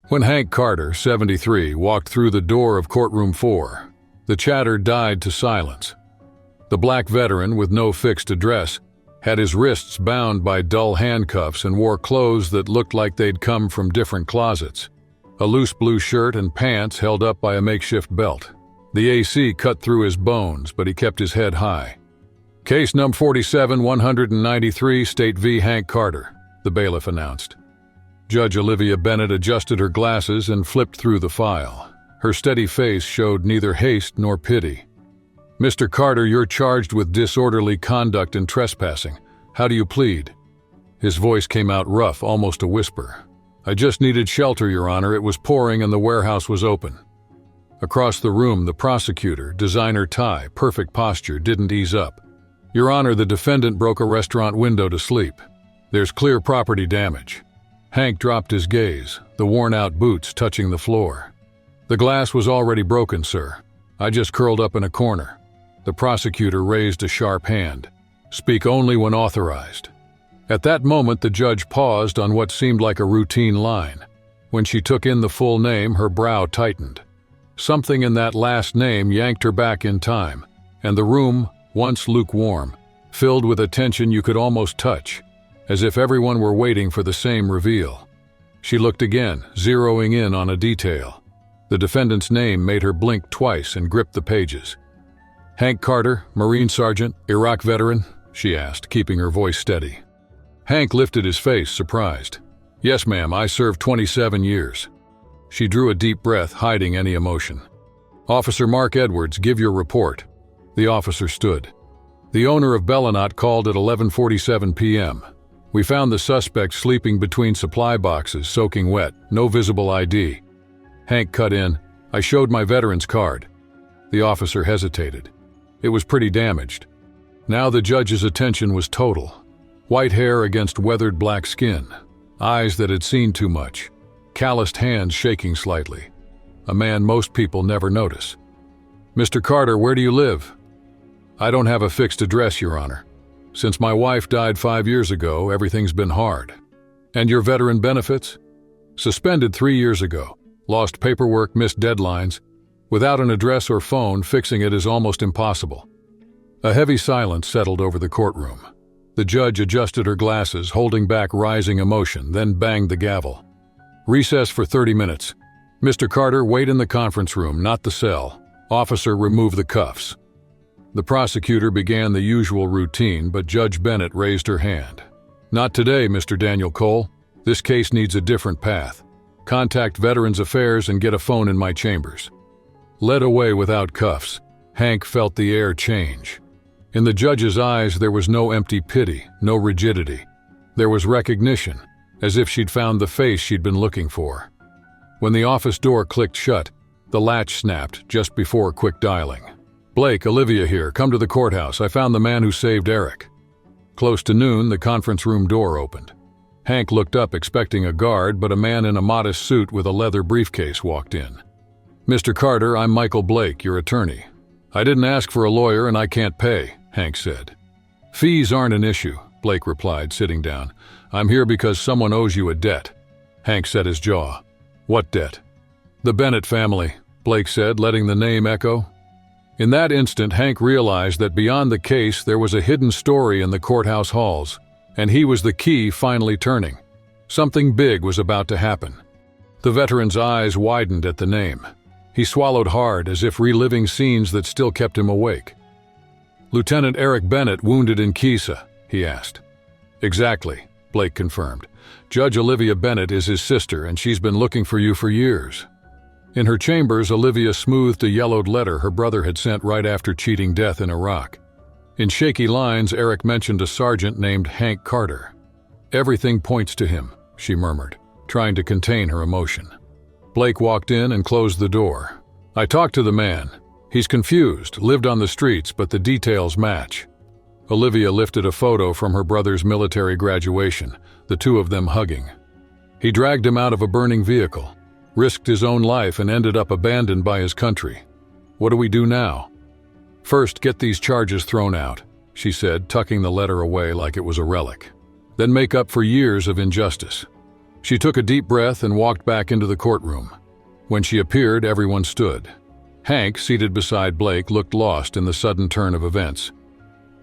When Hank Carter, 73, walked through the door of courtroom 4, the chatter died to silence. The black veteran, with no fixed address, had his wrists bound by dull handcuffs and wore clothes that looked like they'd come from different closets. A loose blue shirt and pants held up by a makeshift belt. The AC cut through his bones, but he kept his head high. "Case number 47-193, State v. Hank Carter," the bailiff announced. Judge Olivia Bennett adjusted her glasses and flipped through the file. Her steady face showed neither haste nor pity. "Mr. Carter, you're charged with disorderly conduct and trespassing. How do you plead?" His voice came out rough, almost a whisper. "I just needed shelter, Your Honor. It was pouring and the warehouse was open." Across the room, the prosecutor, designer tie, perfect posture, didn't ease up. "Your Honor, the defendant broke a restaurant window to sleep. There's clear property damage." Hank dropped his gaze, the worn-out boots touching the floor. "The glass was already broken, sir. I just curled up in a corner." The prosecutor raised a sharp hand. "Speak only when authorized." At that moment, the judge paused on what seemed like a routine line. When she took in the full name, her brow tightened. Something in that last name yanked her back in time, and the room, once lukewarm, filled with a tension you could almost touch, as if everyone were waiting for the same reveal. She looked again, zeroing in on a detail. The defendant's name made her blink twice and grip the pages. "Hank Carter, Marine Sergeant, Iraq veteran?" she asked, keeping her voice steady. Hank lifted his face, surprised. "Yes, ma'am, I served 27 years." She drew a deep breath, hiding any emotion. "Officer Mark Edwards, give your report." The officer stood. "The owner of Bellinot called at 11:47 p.m. We found the suspect sleeping between supply boxes, soaking wet, no visible ID." Hank cut in, "I showed my veteran's card." The officer hesitated. It was pretty damaged. Now the judge's attention was total. White hair against weathered black skin, eyes that had seen too much, calloused hands shaking slightly. A man most people never notice. "Mr. Carter, where do you live?" "I don't have a fixed address, Your Honor. Since my wife died 5 years ago, everything's been hard." "And your veteran benefits?" "Suspended 3 years ago. Lost paperwork, missed deadlines. Without an address or phone, fixing it is almost impossible." A heavy silence settled over the courtroom. The judge adjusted her glasses, holding back rising emotion, then banged the gavel. "Recess for 30 minutes. Mr. Carter, wait in the conference room, not the cell. Officer, remove the cuffs." The prosecutor began the usual routine, but Judge Bennett raised her hand. "Not today, Mr. Daniel Cole. This case needs a different path. Contact Veterans Affairs and get a phone in my chambers." Led away without cuffs, Hank felt the air change. In the judge's eyes, there was no empty pity, no rigidity. There was recognition, as if she'd found the face she'd been looking for. When the office door clicked shut, the latch snapped just before quick dialing. "Blake, Olivia here. Come to the courthouse. I found the man who saved Eric." Close to noon, the conference room door opened. Hank looked up expecting a guard, but a man in a modest suit with a leather briefcase walked in. "Mr. Carter, I'm Michael Blake, your attorney." "I didn't ask for a lawyer and I can't pay," Hank said. "Fees aren't an issue," Blake replied, sitting down. "I'm here because someone owes you a debt." Hank set his jaw. "What debt?" "The Bennett family," Blake said, letting the name echo. In that instant, Hank realized that beyond the case there was a hidden story in the courthouse halls, and he was the key finally turning. Something big was about to happen. The veteran's eyes widened at the name. He swallowed hard, as if reliving scenes that still kept him awake. "Lieutenant Eric Bennett wounded in Kisa?" he asked. "Exactly," Blake confirmed. "Judge Olivia Bennett is his sister, and she's been looking for you for years." In her chambers, Olivia smoothed a yellowed letter her brother had sent right after cheating death in Iraq. In shaky lines, Eric mentioned a sergeant named Hank Carter. "Everything points to him," she murmured, trying to contain her emotion. Blake walked in and closed the door. "I talked to the man. He's confused, lived on the streets, but the details match." Olivia lifted a photo from her brother's military graduation, the two of them hugging. "He dragged him out of a burning vehicle, risked his own life and ended up abandoned by his country. What do we do now?" "First, get these charges thrown out," she said, tucking the letter away like it was a relic. "Then make up for years of injustice." She took a deep breath and walked back into the courtroom. When she appeared, everyone stood. Hank, seated beside Blake, looked lost in the sudden turn of events.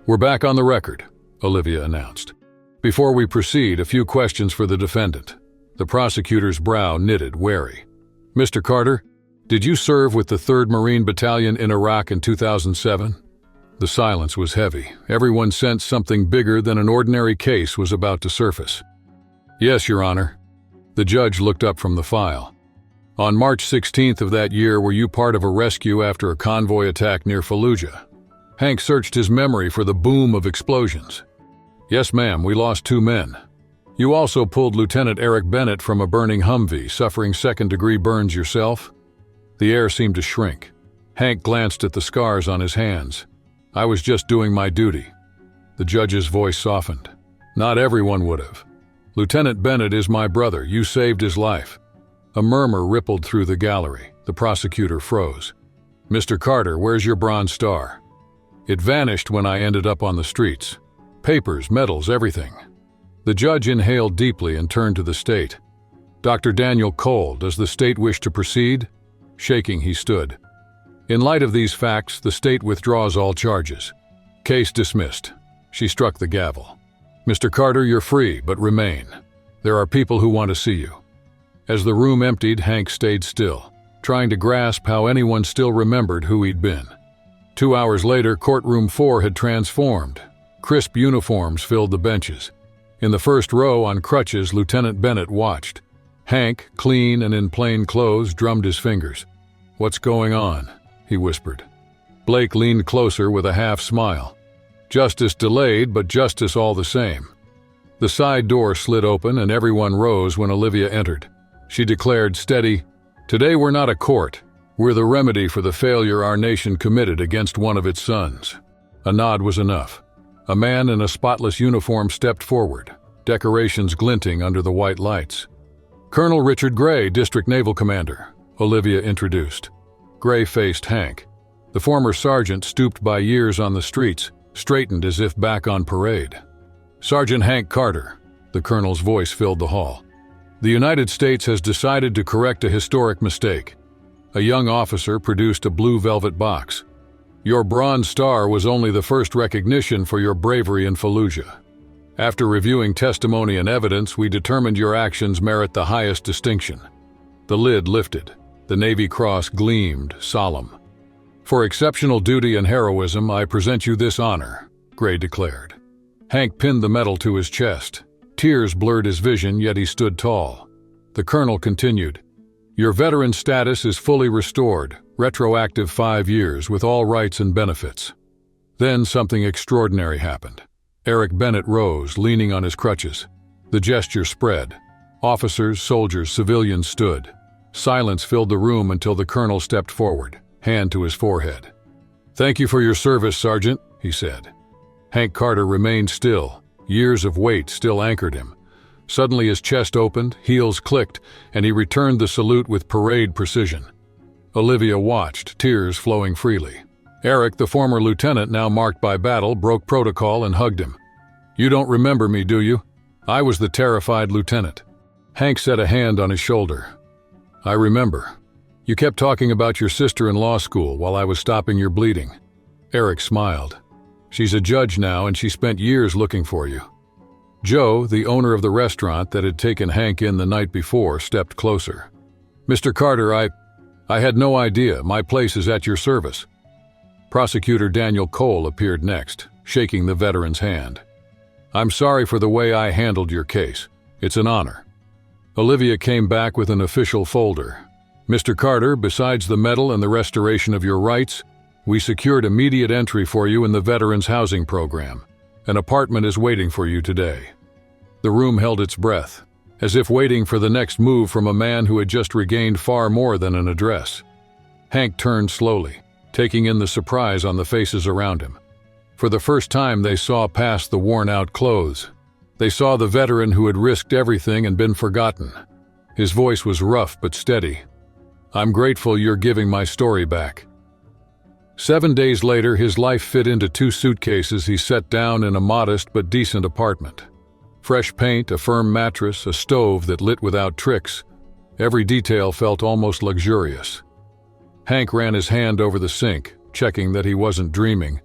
"We're back on the record," Olivia announced. "Before we proceed, a few questions for the defendant." The prosecutor's brow knitted, wary. "Mr. Carter, did you serve with the 3rd Marine Battalion in Iraq in 2007? The silence was heavy. Everyone sensed something bigger than an ordinary case was about to surface. "Yes, Your Honor." The judge looked up from the file. "On March 16th of that year, were you part of a rescue after a convoy attack near Fallujah?" Hank searched his memory for the boom of explosions. "Yes, ma'am, we lost 2 men. You also pulled Lieutenant Eric Bennett from a burning Humvee, suffering 2nd-degree burns yourself?" The air seemed to shrink. Hank glanced at the scars on his hands. "I was just doing my duty." The judge's voice softened. "Not everyone would have. Lieutenant Bennett is my brother. You saved his life." A murmur rippled through the gallery. The prosecutor froze. "Mr. Carter, where's your Bronze Star?" "It vanished when I ended up on the streets. Papers, medals, everything." The judge inhaled deeply and turned to the state. "Dr. Daniel Cole, does the state wish to proceed?" Shaking, he stood. "In light of these facts, the state withdraws all charges. Case dismissed." She struck the gavel. "Mr. Carter, you're free, but remain. There are people who want to see you." As the room emptied, Hank stayed still, trying to grasp how anyone still remembered who he'd been. 2 hours later, courtroom 4 had transformed. Crisp uniforms filled the benches. In the first row, on crutches, Lieutenant Bennett watched. Hank, clean and in plain clothes, drummed his fingers. "What's going on?" he whispered. Blake leaned closer with a half smile. "Justice delayed, but justice all the same." The side door slid open and everyone rose when Olivia entered. She declared, steady, "Today we're not a court. We're the remedy for the failure our nation committed against one of its sons." A nod was enough. A man in a spotless uniform stepped forward, decorations glinting under the white lights. "Colonel Richard Gray, District Naval Commander," Olivia introduced. Gray faced Hank. The former sergeant, stooped by years on the streets, straightened as if back on parade. "Sergeant Hank Carter," the colonel's voice filled the hall. "The United States has decided to correct a historic mistake." A young officer produced a blue velvet box. "Your Bronze Star was only the first recognition for your bravery in Fallujah. After reviewing testimony and evidence, we determined your actions merit the highest distinction." The lid lifted. The Navy Cross gleamed, solemn. "For exceptional duty and heroism, I present you this honor," Gray declared. Hank pinned the medal to his chest. Tears blurred his vision, yet he stood tall. The colonel continued, "Your veteran status is fully restored, retroactive 5 years, with all rights and benefits." Then something extraordinary happened. Eric Bennett rose, leaning on his crutches. The gesture spread. Officers, soldiers, civilians stood. Silence filled the room until the colonel stepped forward, hand to his forehead. "Thank you for your service, Sergeant," he said. Hank Carter remained still. Years of weight still anchored him. Suddenly his chest opened, heels clicked, and he returned the salute with parade precision. Olivia watched, tears flowing freely. Eric, the former lieutenant now marked by battle, broke protocol and hugged him. "You don't remember me, do you? I was the terrified lieutenant." Hank set a hand on his shoulder. "I remember. You kept talking about your sister in law school while I was stopping your bleeding." Eric smiled. "She's a judge now and she spent years looking for you." Joe, the owner of the restaurant that had taken Hank in the night before, stepped closer. "Mr. Carter, I had no idea. My place is at your service." Prosecutor Daniel Cole appeared next, shaking the veteran's hand. "I'm sorry for the way I handled your case. It's an honor." Olivia came back with an official folder. "Mr. Carter, besides the medal and the restoration of your rights, we secured immediate entry for you in the Veterans Housing Program. An apartment is waiting for you today." The room held its breath, as if waiting for the next move from a man who had just regained far more than an address. Hank turned slowly, taking in the surprise on the faces around him. For the first time, they saw past the worn-out clothes. They saw the veteran who had risked everything and been forgotten. His voice was rough but steady. "I'm grateful you're giving my story back." 7 days later, his life fit into 2 suitcases he set down in a modest but decent apartment. Fresh paint, a firm mattress, a stove that lit without tricks. Every detail felt almost luxurious. Hank ran his hand over the sink, checking that he wasn't dreaming,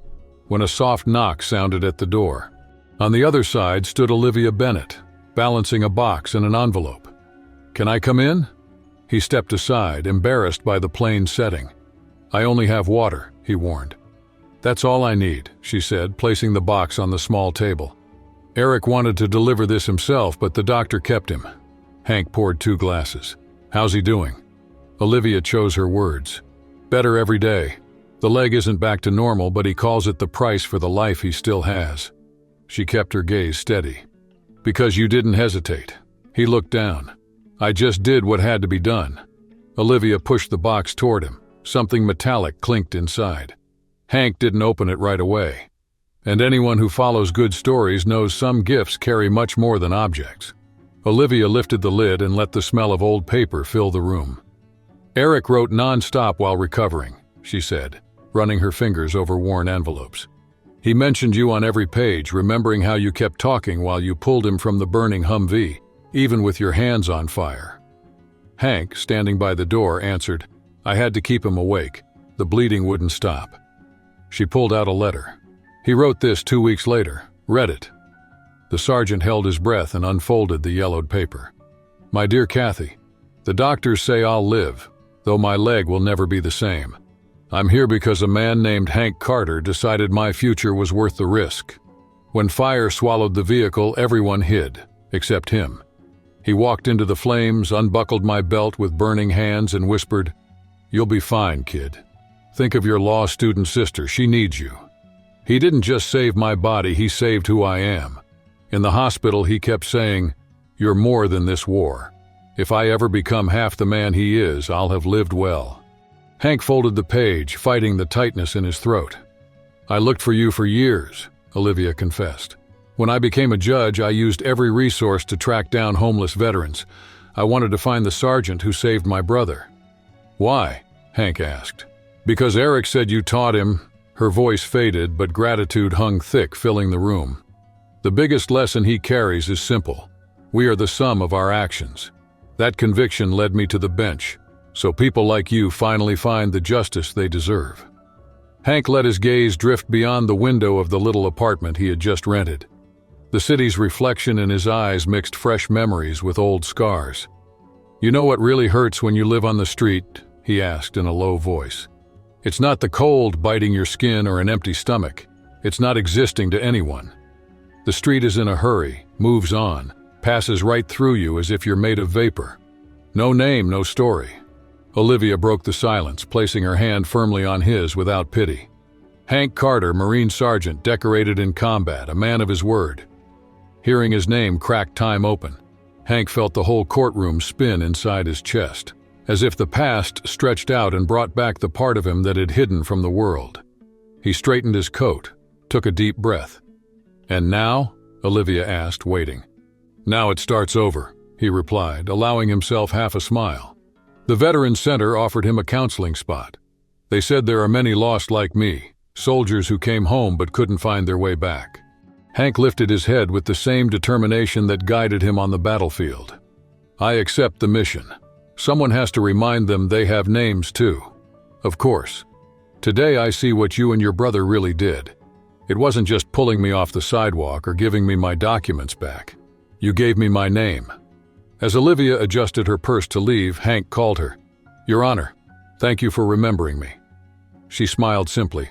when a soft knock sounded at the door. On the other side stood Olivia Bennett, balancing a box and an envelope. "Can I come in?" He stepped aside, embarrassed by the plain setting. "I only have water," he warned. "That's all I need," she said, placing the box on the small table. Eric wanted to deliver this himself, but the doctor kept him. Hank poured 2 glasses. "How's he doing?" Olivia chose her words. "Better every day. The leg isn't back to normal, but he calls it the price for the life he still has." She kept her gaze steady. "Because you didn't hesitate." He looked down. "I just did what had to be done." Olivia pushed the box toward him. Something metallic clinked inside. Hank didn't open it right away. And anyone who follows good stories knows some gifts carry much more than objects. Olivia lifted the lid and let the smell of old paper fill the room. "Eric wrote non-stop while recovering," she said, running her fingers over worn envelopes. "He mentioned you on every page, remembering how you kept talking while you pulled him from the burning Humvee, even with your hands on fire." Hank, standing by the door, answered, "I had to keep him awake. The bleeding wouldn't stop." She pulled out a letter. "He wrote this 2 weeks later. Read it." The sergeant held his breath and unfolded the yellowed paper. "My dear Kathy, the doctors say I'll live, though my leg will never be the same. I'm here because a man named Hank Carter decided my future was worth the risk. When fire swallowed the vehicle, everyone hid, except him. He walked into the flames, unbuckled my belt with burning hands, and whispered, 'You'll be fine, kid. Think of your law student sister, she needs you.' He didn't just save my body, he saved who I am. In the hospital, he kept saying, 'You're more than this war. If I ever become half the man he is, I'll have lived well.'" Hank folded the page, fighting the tightness in his throat. "I looked for you for years," Olivia confessed. "When I became a judge, I used every resource to track down homeless veterans. I wanted to find the sergeant who saved my brother." "Why?" Hank asked. "Because Eric said you taught him." Her voice faded, but gratitude hung thick, filling the room. "The biggest lesson he carries is simple. We are the sum of our actions. That conviction led me to the bench, so people like you finally find the justice they deserve." Hank let his gaze drift beyond the window of the little apartment he had just rented. The city's reflection in his eyes mixed fresh memories with old scars. "You know what really hurts when you live on the street?" he asked in a low voice. "It's not the cold biting your skin or an empty stomach. It's not existing to anyone. The street is in a hurry, moves on, passes right through you as if you're made of vapor. No name, no story." Olivia broke the silence, placing her hand firmly on his without pity. "Hank Carter, Marine Sergeant, decorated in combat, a man of his word." Hearing his name cracked time open. Hank felt the whole courtroom spin inside his chest, as if the past stretched out and brought back the part of him that had hidden from the world. He straightened his coat, took a deep breath. "And now?" Olivia asked, waiting. "Now it starts over," he replied, allowing himself half a smile. "The Veterans Center offered him a counseling spot. They said there are many lost like me, soldiers who came home but couldn't find their way back." Hank lifted his head with the same determination that guided him on the battlefield. "I accept the mission. Someone has to remind them they have names too. Of course. Today I see what you and your brother really did. It wasn't just pulling me off the sidewalk or giving me my documents back. You gave me my name." As Olivia adjusted her purse to leave, Hank called her. "Your Honor, thank you for remembering me." She smiled simply.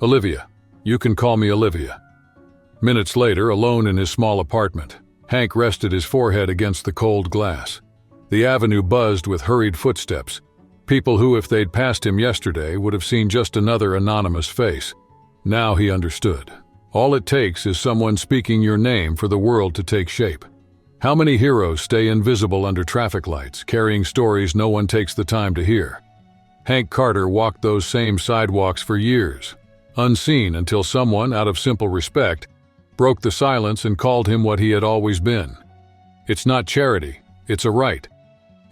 "Olivia, you can call me Olivia." Minutes later, alone in his small apartment, Hank rested his forehead against the cold glass. The avenue buzzed with hurried footsteps, people who, if they'd passed him yesterday, would have seen just another anonymous face. Now he understood. All it takes is someone speaking your name for the world to take shape. How many heroes stay invisible under traffic lights, carrying stories no one takes the time to hear? Hank Carter walked those same sidewalks for years, unseen until someone, out of simple respect, broke the silence and called him what he had always been. It's not charity, it's a right.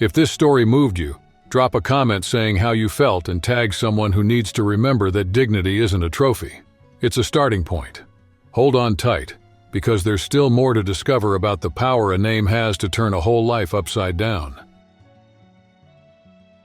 If this story moved you, drop a comment saying how you felt and tag someone who needs to remember that dignity isn't a trophy. It's a starting point. Hold on tight. because there's still more to discover about the power a name has to turn a whole life upside down.